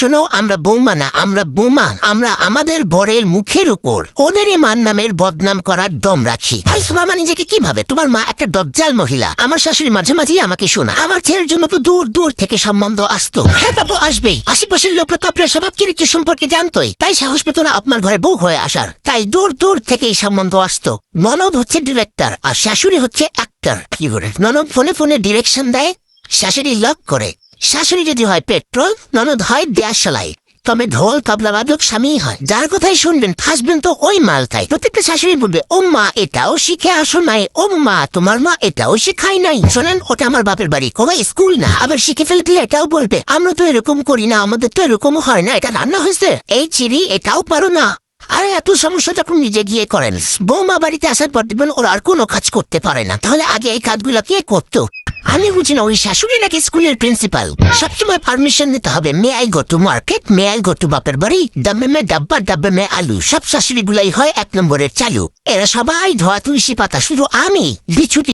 শোনো, আমরা বৌমা না, আমরা বোমা। আমরা আমাদের বরের মুখের উপর ওদেরই মান নামের বদনাম করার দম রাখি। ভাই সুমামা নিজেকে কি ভাবে? তোমার মা একটা দজ্জাল মহিলা। আমার শাশুড়ি মাঝে মাঝেই আমাকে শোনা আমার ছেলের জন্য তো দূর দূর থেকে সম্বন্ধ আসতো। হ্যাঁ বাবু, আসবেই। আশেপাশের লোকরা তো আপনার স্বভাব চরিত্র সম্পর্কে জানতোই, তাই সাহস পেত না আপনার ঘরে বউ হয়ে আসার। তাই দূর দূর থেকেই সম্বন্ধ আসতো। ননদ হচ্ছে ডিরেক্টর আর শাশুড়ি হচ্ছে অ্যাক্টর। কি করে? ননদ ফোনে ফোনে ডিরেকশন দেয়, শাশুড়ি লক করে। শাশুড়ি যদি হয় পেট্রোল, ননদ হয় দেশলাই। তবে ঢোল তবলা বাদক স্বামী হয়। যার কথাই শুনবেন ফাঁসবেন তো ওই মালটাই। প্রত্যেকটা শাশুড়ি বলবে, ও মা এটাও শিখে আসো নাই, ও মা তোমার মা এটাও শিখাই নাই। শোনেন, ওটা আমার বাপের বাড়ি, কোনো স্কুল না। আবার শিখে ফেলে দিলে এটাও বলবে, আমরা তো এরকম করি না, আমাদের তো এরকম হয় না, এটা রান্না হয়েছে। এই চিড়ি এটাও পারো না। আরে এত সমস্যা যখন নিজে গিয়ে করেন, বৌমা বাড়িতে আসার পর দেখবেন ওরা আর কোনো কাজ করতে পারে না। তাহলে আগে এই কাজগুলো কে করতো? আমি বুঝি না, ওই শাশুড়ি নাকি স্কুলের প্রিন্সিপাল। সবসময় পারমিশন নিতে হবে। May I go to market, may I go to বাপের বাড়ি, ডাব্বে মে ডাব্বা, ডাব্বে মে আলু। সব শাশুড়ি গুলাই হয় 1 নম্বরের চালু। এরা সবাই ধোয়া তুলসী পাতা, শুধু আমি বিছুটি।